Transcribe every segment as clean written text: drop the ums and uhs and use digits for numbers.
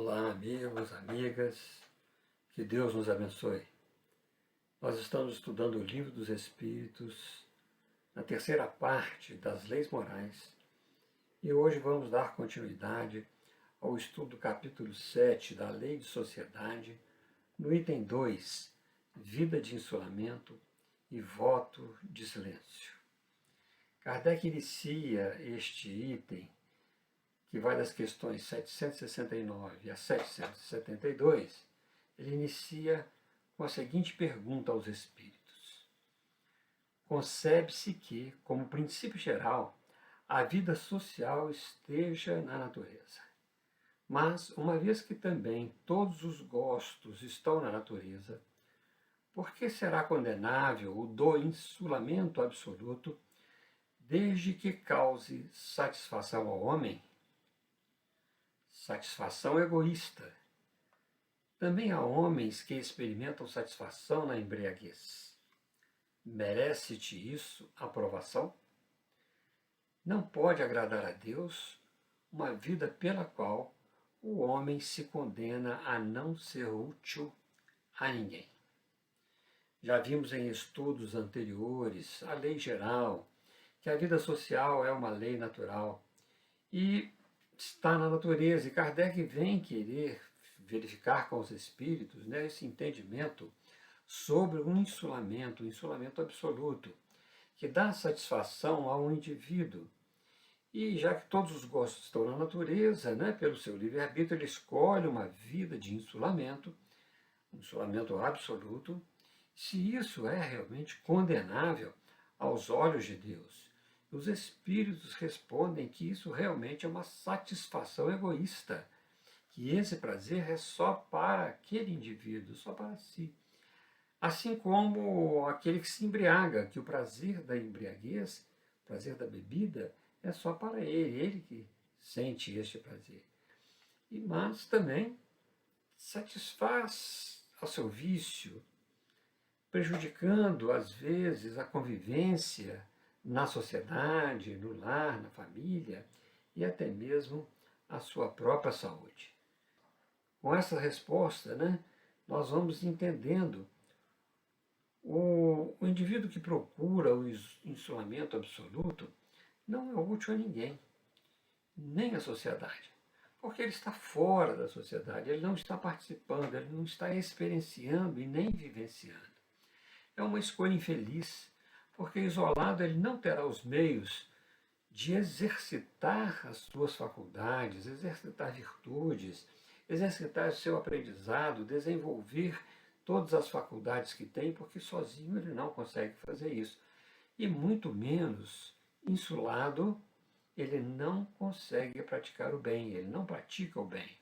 Olá, amigos, amigas, que Deus nos abençoe. Nós estamos estudando o Livro dos Espíritos, na terceira parte das Leis Morais, e hoje vamos dar continuidade ao estudo do capítulo 7 da Lei de Sociedade, no item 2, Vida de Insulamento e Voto de Silêncio. Kardec inicia este item, que vai das questões 769 a 772, ele inicia com a seguinte pergunta aos espíritos: concebe-se que, como princípio geral, a vida social esteja na natureza. Mas, uma vez que também todos os gostos estão na natureza, por que será condenável o do insulamento absoluto, desde que cause satisfação ao homem? Satisfação egoísta. Também há homens que experimentam satisfação na embriaguez. Merece-te isso aprovação? Não pode agradar a Deus uma vida pela qual o homem se condena a não ser útil a ninguém. Já vimos em estudos anteriores a lei geral, que a vida social é uma lei natural e está na natureza, e Kardec vem querer verificar com os espíritos, esse entendimento sobre o insulamento absoluto, que dá satisfação ao indivíduo. E já que todos os gostos estão na natureza, pelo seu livre-arbítrio, ele escolhe uma vida de insulamento, um insulamento absoluto, se isso é realmente condenável aos olhos de Deus. Os espíritos respondem que isso realmente é uma satisfação egoísta, que esse prazer é só para aquele indivíduo, só para si. Assim como aquele que se embriaga, que o prazer da embriaguez, o prazer da bebida, é só para ele que sente este prazer. Mas também satisfaz ao seu vício, prejudicando às vezes a convivência na sociedade, no lar, na família e até mesmo a sua própria saúde. Com essa resposta, nós vamos entendendo o indivíduo que procura o insulamento absoluto não é útil a ninguém, nem à sociedade, porque ele está fora da sociedade, ele não está participando, ele não está experienciando e nem vivenciando. É uma escolha infeliz, porque isolado ele não terá os meios de exercitar as suas faculdades, exercitar virtudes, exercitar o seu aprendizado, desenvolver todas as faculdades que tem, porque sozinho ele não consegue fazer isso. E muito menos, insulado, ele não consegue praticar o bem, ele não pratica o bem.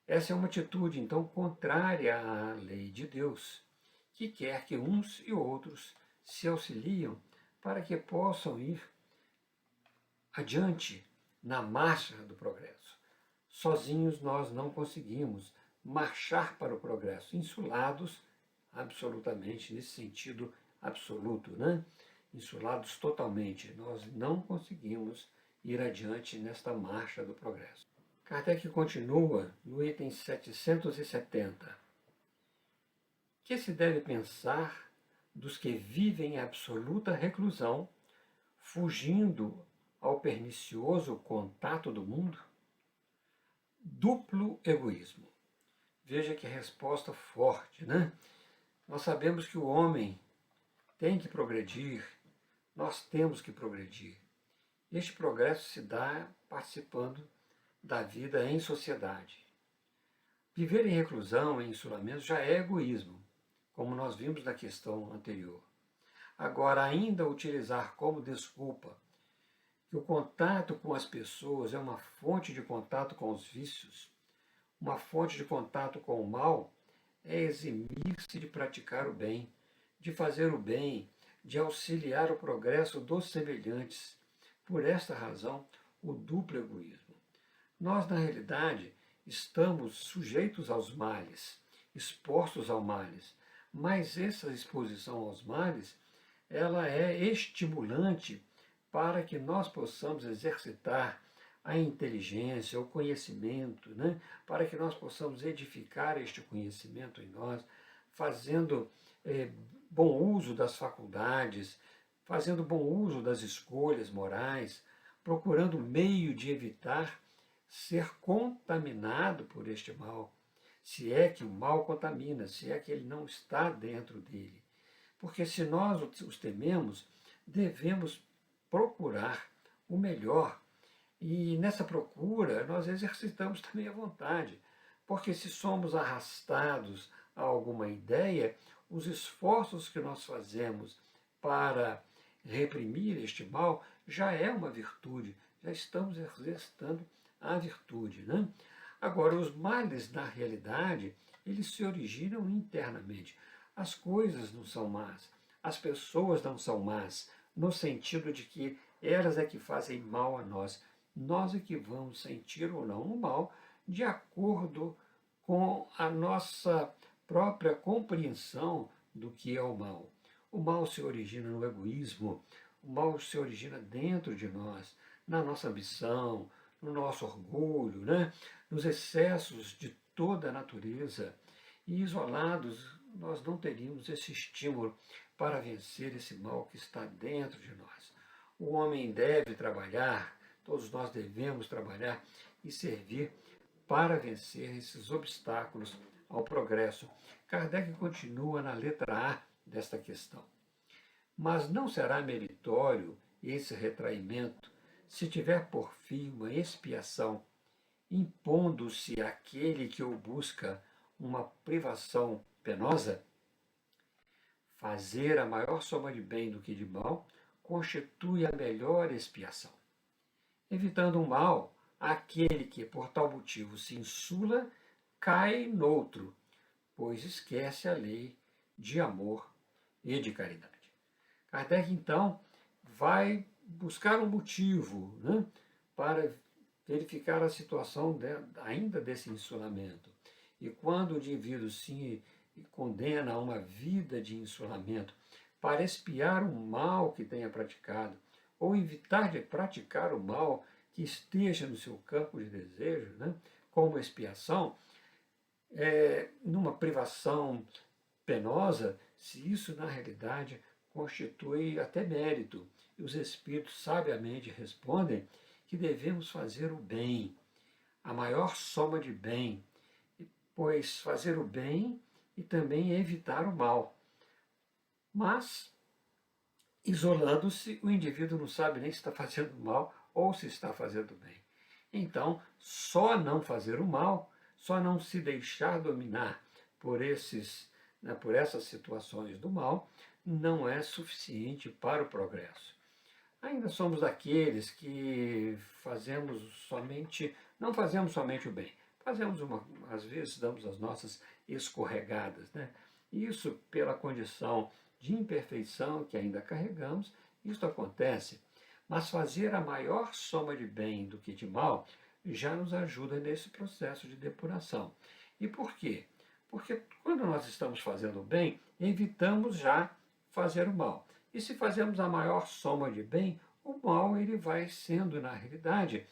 Essa é uma atitude, então, contrária à lei de Deus, que quer que uns e outros se auxiliam para que possam ir adiante na marcha do progresso. Sozinhos nós não conseguimos marchar para o progresso, insulados absolutamente, nesse sentido absoluto, insulados totalmente. Nós não conseguimos ir adiante nesta marcha do progresso. Kardec continua no item 770. Que se deve pensar dos que vivem em absoluta reclusão, fugindo ao pernicioso contato do mundo? Duplo egoísmo. Veja que resposta forte, Nós sabemos que o homem tem que progredir, nós temos que progredir. Este progresso se dá participando da vida em sociedade. Viver em reclusão, em isolamento, já é egoísmo, como nós vimos na questão anterior. Agora, ainda utilizar como desculpa que o contato com as pessoas é uma fonte de contato com os vícios, uma fonte de contato com o mal, é eximir-se de praticar o bem, de fazer o bem, de auxiliar o progresso dos semelhantes. Por esta razão, o duplo egoísmo. Nós, na realidade, estamos sujeitos aos males, expostos aos males, mas essa exposição aos males, ela é estimulante para que nós possamos exercitar a inteligência, o conhecimento, né? Para que nós possamos edificar este conhecimento em nós, fazendo bom uso das faculdades, fazendo bom uso das escolhas morais, procurando meio de evitar ser contaminado por este mal, se é que o mal contamina, se é que ele não está dentro dele. Porque se nós os tememos, devemos procurar o melhor. E nessa procura, nós exercitamos também a vontade. Porque se somos arrastados a alguma ideia, os esforços que nós fazemos para reprimir este mal já é uma virtude, já estamos exercitando a virtude. Né? Agora, os males, na realidade, eles se originam internamente. As coisas não são más, as pessoas não são más, no sentido de que elas é que fazem mal a nós. Nós é que vamos sentir ou não o mal de acordo com a nossa própria compreensão do que é o mal. O mal se origina no egoísmo, o mal se origina dentro de nós, na nossa ambição, no nosso orgulho, né? Nos excessos de toda a natureza. E isolados, nós não teríamos esse estímulo para vencer esse mal que está dentro de nós. O homem deve trabalhar, todos nós devemos trabalhar e servir para vencer esses obstáculos ao progresso. Kardec continua na letra A desta questão. Mas não será meritório esse retraimento se tiver por fim uma expiação, impondo-se àquele que o busca uma privação penosa? Fazer a maior soma de bem do que de mal constitui a melhor expiação. Evitando o mal, aquele que por tal motivo se insula cai noutro, pois esquece a lei de amor e de caridade. Kardec, então, vai buscar um motivo, né, para verificar a situação ainda desse insulamento. E quando o indivíduo se condena a uma vida de insulamento para expiar o mal que tenha praticado, ou evitar de praticar o mal que esteja no seu campo de desejo, né, como expiação, numa privação penosa, se isso na realidade constitui até mérito. E os espíritos sabiamente respondem que devemos fazer o bem, a maior soma de bem, pois fazer o bem e também evitar o mal. Mas, isolando-se, o indivíduo não sabe nem se está fazendo mal ou se está fazendo bem. Então, só não fazer o mal, só não se deixar dominar por por essas situações do mal, não é suficiente para o progresso. Ainda somos daqueles que não fazemos somente o bem, às vezes damos as nossas escorregadas, né? Isso pela condição de imperfeição que ainda carregamos, isso acontece. Mas fazer a maior soma de bem do que de mal já nos ajuda nesse processo de depuração. E por quê? Porque quando nós estamos fazendo o bem, evitamos já fazer o mal. E se fazemos a maior soma de bem, o mal ele vai sendo, na realidade,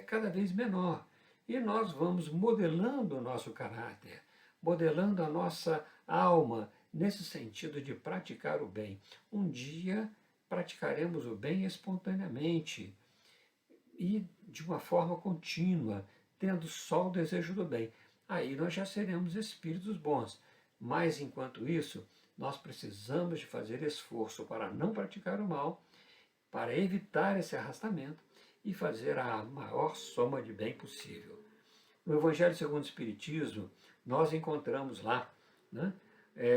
cada vez menor. E nós vamos modelando o nosso caráter, modelando a nossa alma, nesse sentido de praticar o bem. Um dia praticaremos o bem espontaneamente e de uma forma contínua, tendo só o desejo do bem. Aí nós já seremos espíritos bons. Mas enquanto isso, nós precisamos de fazer esforço para não praticar o mal, para evitar esse arrastamento e fazer a maior soma de bem possível. No Evangelho segundo o Espiritismo, nós encontramos lá, né,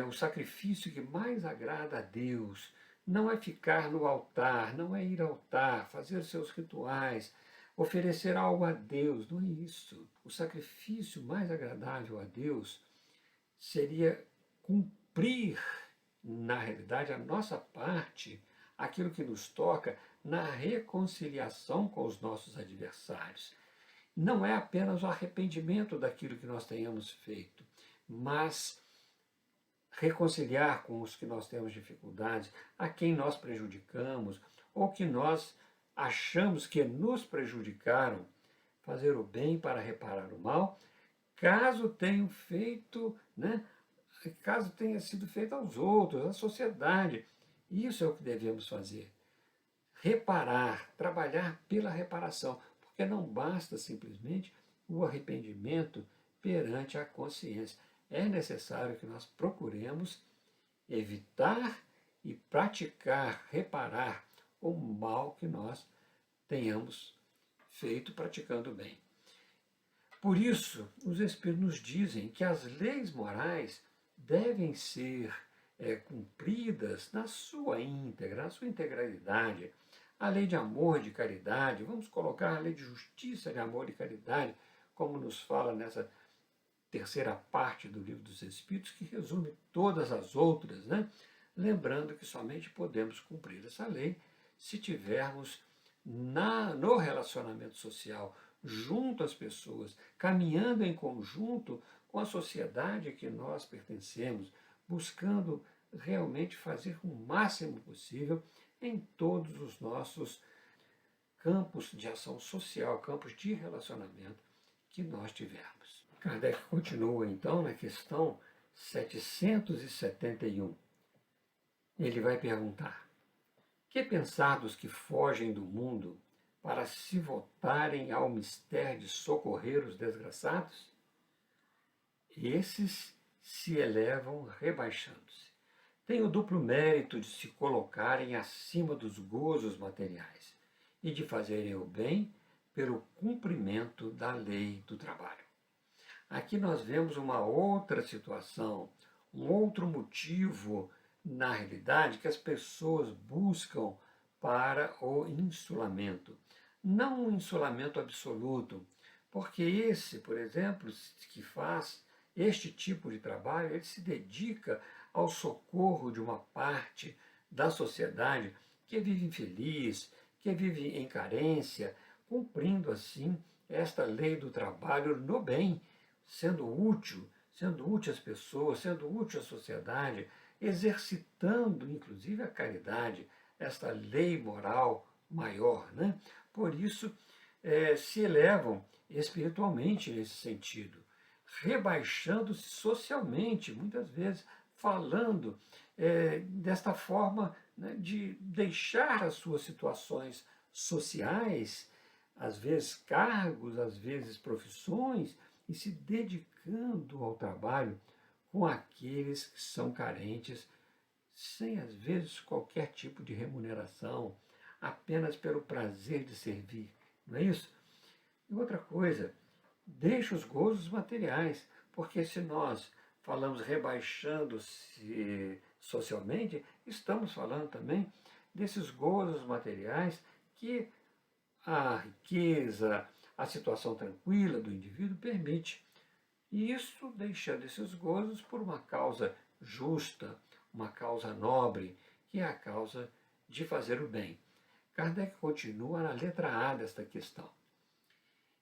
o sacrifício que mais agrada a Deus. Não é ficar no altar, não é ir ao altar, fazer seus rituais, oferecer algo a Deus, não é isso. O sacrifício mais agradável a Deus seria cumprir, na realidade, a nossa parte, aquilo que nos toca na reconciliação com os nossos adversários. Não é apenas o arrependimento daquilo que nós tenhamos feito, mas reconciliar com os que nós temos dificuldades, a quem nós prejudicamos, ou que nós achamos que nos prejudicaram, fazer o bem para reparar o mal, caso tenham feito, né, caso tenha sido feito aos outros, à sociedade. Isso é o que devemos fazer. Reparar, trabalhar pela reparação, porque não basta simplesmente o arrependimento perante a consciência. É necessário que nós procuremos evitar e praticar, reparar o mal que nós tenhamos feito praticando o bem. Por isso, os Espíritos nos dizem que as leis morais devem ser cumpridas na sua íntegra, na sua integralidade. A lei de amor e de caridade, vamos colocar a lei de justiça, de amor e caridade, como nos fala nessa terceira parte do Livro dos Espíritos, que resume todas as outras, né? Lembrando que somente podemos cumprir essa lei se tivermos no relacionamento social, junto às pessoas, caminhando em conjunto com a sociedade a que nós pertencemos, buscando realmente fazer o máximo possível em todos os nossos campos de ação social, campos de relacionamento que nós tivermos. Kardec continua então na questão 771. Ele vai perguntar: que pensar dos que fogem do mundo para se voltarem ao mistério de socorrer os desgraçados? Esses se elevam rebaixando-se. Têm o duplo mérito de se colocarem acima dos gozos materiais e de fazerem o bem pelo cumprimento da lei do trabalho. Aqui nós vemos uma outra situação, um outro motivo, na realidade, que as pessoas buscam para o insulamento. Não um insulamento absoluto, porque esse, por exemplo, que faz este tipo de trabalho, ele se dedica ao socorro de uma parte da sociedade que vive infeliz, que vive em carência, cumprindo assim esta lei do trabalho no bem, sendo útil às pessoas, sendo útil à sociedade, exercitando inclusive a caridade, esta lei moral maior, né? Por isso, se elevam espiritualmente nesse sentido, rebaixando-se socialmente, muitas vezes falando desta forma, né, de deixar as suas situações sociais, às vezes cargos, às vezes profissões, e se dedicando ao trabalho com aqueles que são carentes, sem às vezes qualquer tipo de remuneração, apenas pelo prazer de servir, não é isso? E outra coisa, deixa os gozos materiais, porque se nós falamos rebaixando-se socialmente, estamos falando também desses gozos materiais que a riqueza, a situação tranquila do indivíduo permite. E isso deixando esses gozos por uma causa justa, uma causa nobre, que é a causa de fazer o bem. Kardec continua na letra A desta questão.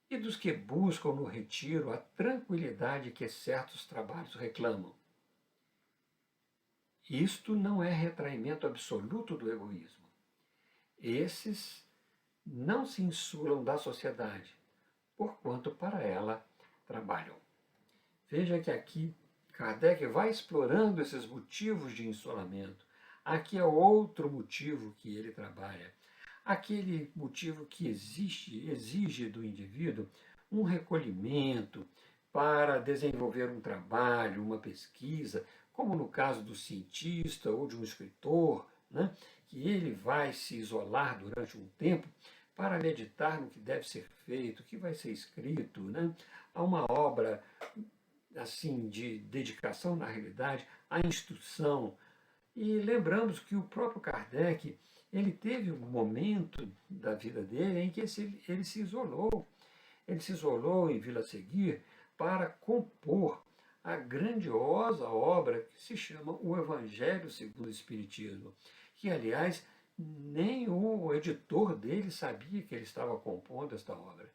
E dos que buscam no retiro a tranquilidade que certos trabalhos reclamam. Isto não é retraimento absoluto do egoísmo. Esses não se insulam da sociedade, porquanto para ela trabalham. Veja que aqui Kardec vai explorando esses motivos de insulamento. Aqui é outro motivo que ele trabalha. Aquele motivo que exige do indivíduo um recolhimento para desenvolver um trabalho, uma pesquisa, como no caso do cientista ou de um escritor, né, que ele vai se isolar durante um tempo para meditar no que deve ser feito, o que vai ser escrito, né, a uma obra assim de dedicação na realidade, à instrução. E lembramos que o próprio Kardec, ele teve um momento da vida dele em que ele se isolou. Ele se isolou em Vila Seguir para compor a grandiosa obra que se chama O Evangelho segundo o Espiritismo, que, aliás, nem o editor dele sabia que ele estava compondo esta obra.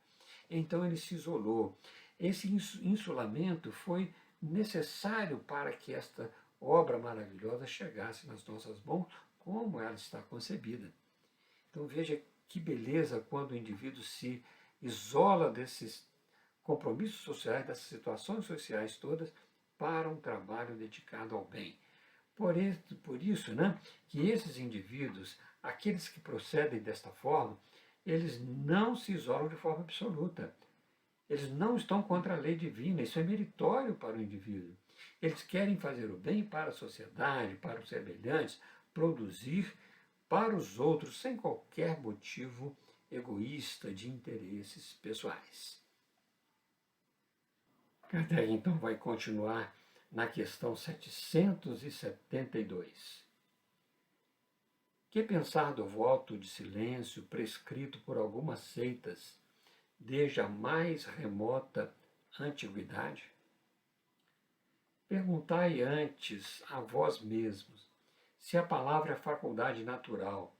Então ele se isolou. Esse insulamento foi necessário para que esta obra maravilhosa chegasse nas nossas mãos como ela está concebida. Então veja que beleza quando o indivíduo se isola desses compromissos sociais, dessas situações sociais todas, para um trabalho dedicado ao bem. Por isso, né, que esses indivíduos, aqueles que procedem desta forma, eles não se isolam de forma absoluta. Eles não estão contra a lei divina, isso é meritório para o indivíduo. Eles querem fazer o bem para a sociedade, para os semelhantes, produzir para os outros sem qualquer motivo egoísta de interesses pessoais. Kardec então vai continuar na questão 772. Que pensar do voto de silêncio prescrito por algumas seitas desde a mais remota antiguidade? Perguntai antes a vós mesmos se a palavra é faculdade natural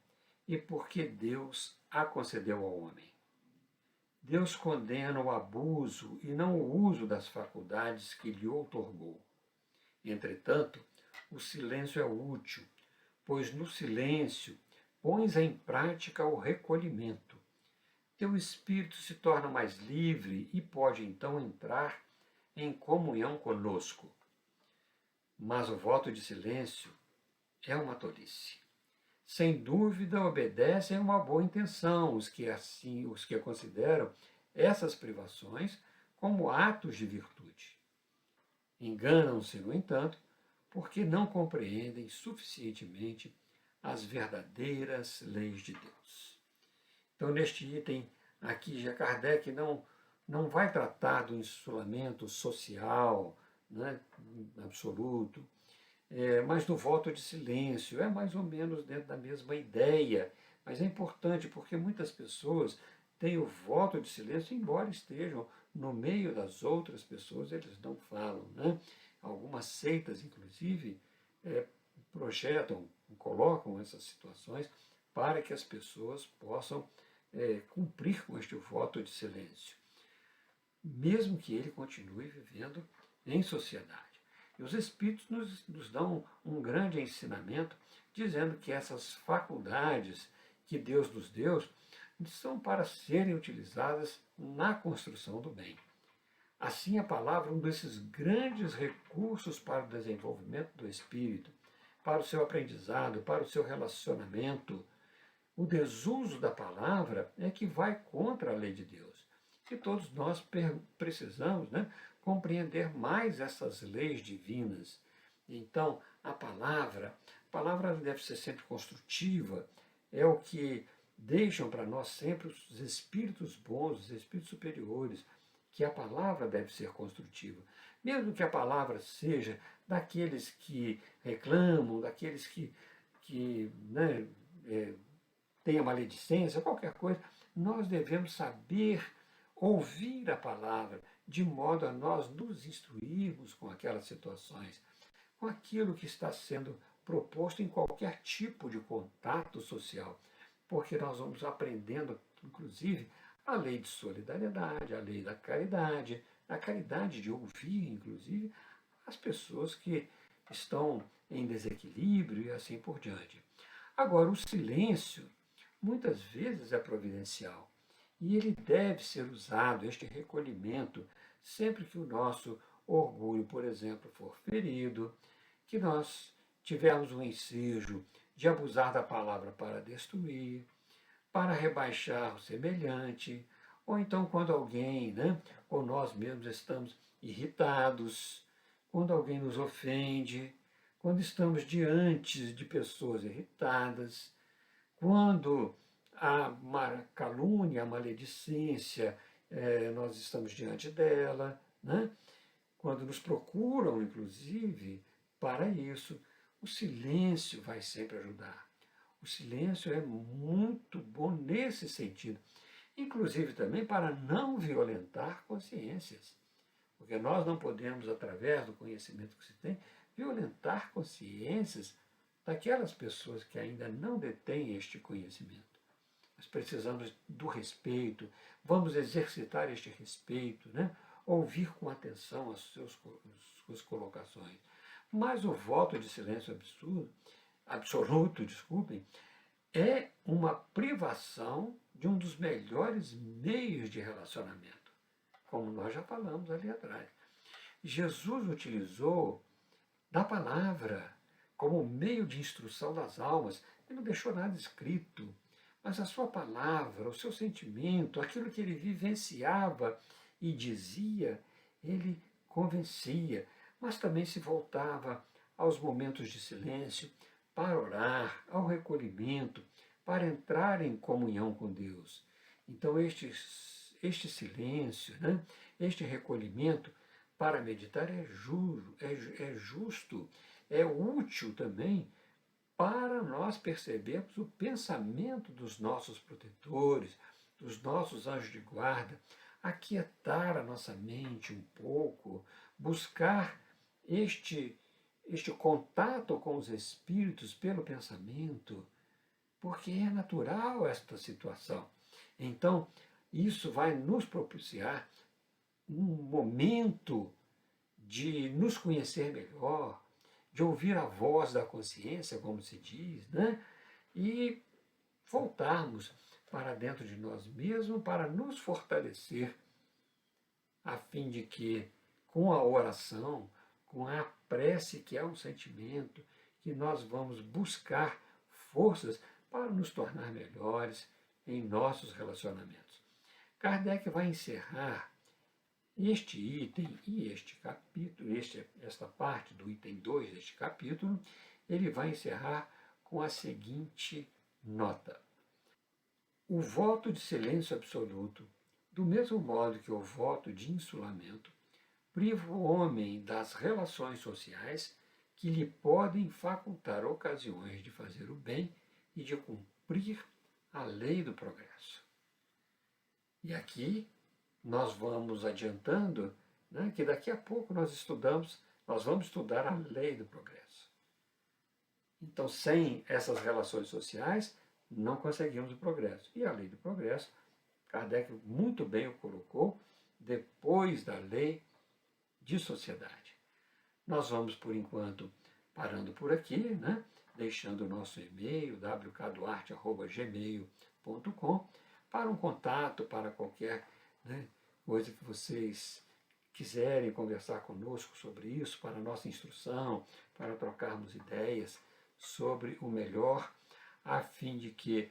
e por que Deus a concedeu ao homem. Deus condena o abuso e não o uso das faculdades que lhe outorgou. Entretanto, o silêncio é útil, pois no silêncio pões em prática o recolhimento. Teu espírito se torna mais livre e pode então entrar em comunhão conosco. Mas o voto de silêncio é uma tolice. Sem dúvida obedecem a uma boa intenção os que consideram essas privações como atos de virtude. Enganam-se, no entanto, porque não compreendem suficientemente as verdadeiras leis de Deus. Então, neste item aqui, já Kardec não vai tratar do insulamento social, né, absoluto, mas do voto de silêncio. É mais ou menos dentro da mesma ideia, mas é importante porque muitas pessoas têm o voto de silêncio, embora estejam no meio das outras pessoas, eles não falam. Né? Algumas seitas, inclusive, projetam, colocam essas situações para que as pessoas possam cumprir com este voto de silêncio, mesmo que ele continue vivendo em sociedade. E os Espíritos nos dão um grande ensinamento, dizendo que essas faculdades que Deus nos deu são para serem utilizadas na construção do bem. Assim, a palavra é um desses grandes recursos para o desenvolvimento do espírito, para o seu aprendizado, para o seu relacionamento. O desuso da palavra é que vai contra a lei de Deus. E todos nós precisamos, né, compreender mais essas leis divinas. Então, a palavra deve ser sempre construtiva, é o que deixam para nós sempre os espíritos bons, os espíritos superiores, que a palavra deve ser construtiva. Mesmo que a palavra seja daqueles que reclamam, daqueles que né, têm a maledicência, qualquer coisa, nós devemos saber ouvir a palavra, de modo a nós nos instruirmos com aquelas situações, com aquilo que está sendo proposto em qualquer tipo de contato social, porque nós vamos aprendendo, inclusive, a lei de solidariedade, a lei da caridade, a caridade de ouvir, inclusive, as pessoas que estão em desequilíbrio e assim por diante. Agora, o silêncio muitas vezes é providencial e ele deve ser usado, este recolhimento, sempre que o nosso orgulho, por exemplo, for ferido, que nós tivermos um ensejo de abusar da palavra para destruir, para rebaixar o semelhante, ou então quando alguém, né, ou nós mesmos estamos irritados, quando alguém nos ofende, quando estamos diante de pessoas irritadas, quando a calúnia, a maledicência, nós estamos diante dela, né? Quando nos procuram, inclusive, para isso, o silêncio vai sempre ajudar. O silêncio é muito bom nesse sentido, inclusive também para não violentar consciências, porque nós não podemos, através do conhecimento que se tem, violentar consciências daquelas pessoas que ainda não detêm este conhecimento. Nós precisamos do respeito, vamos exercitar este respeito, né? Ouvir com atenção as suas colocações. Mas o voto de silêncio absoluto, desculpem, é uma privação de um dos melhores meios de relacionamento, como nós já falamos ali atrás. Jesus utilizou da palavra como meio de instrução das almas. Ele não deixou nada escrito, mas a sua palavra, o seu sentimento, aquilo que ele vivenciava e dizia, ele convencia, mas também se voltava aos momentos de silêncio para orar, ao recolhimento, para entrar em comunhão com Deus. Então, este silêncio, né, este recolhimento para meditar é justo, é útil também para nós percebermos o pensamento dos nossos protetores, dos nossos anjos de guarda, aquietar a nossa mente um pouco, buscar este contato com os espíritos pelo pensamento, porque é natural esta situação. Então, isso vai nos propiciar um momento de nos conhecer melhor, de ouvir a voz da consciência, como se diz, né? E voltarmos para dentro de nós mesmos para nos fortalecer, a fim de que, com a oração, com a prece, que é um sentimento, que nós vamos buscar forças para nos tornar melhores em nossos relacionamentos. Kardec vai encerrar este item e este capítulo, esta parte do item 2 deste capítulo, ele vai encerrar com a seguinte nota. O voto de silêncio absoluto, do mesmo modo que o voto de insulamento, priva o homem das relações sociais que lhe podem facultar ocasiões de fazer o bem e de cumprir a lei do progresso. E aqui nós vamos adiantando, né, que daqui a pouco nós vamos estudar a lei do progresso. Então, sem essas relações sociais, não conseguimos o progresso. E a lei do progresso, Kardec muito bem o colocou depois da lei de sociedade. Nós vamos, por enquanto, parando por aqui, né, deixando o nosso e-mail, wkduarte@gmail.com, para um contato, para qualquer, né, coisa que vocês quiserem conversar conosco sobre isso, para nossa instrução, para trocarmos ideias sobre o melhor, a fim de que,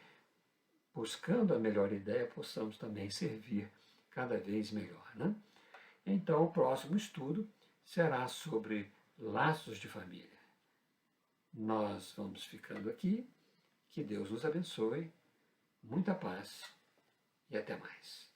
buscando a melhor ideia, possamos também servir cada vez melhor, né? Então, o próximo estudo será sobre laços de família. Nós vamos ficando aqui. Que Deus nos abençoe. Muita paz e até mais.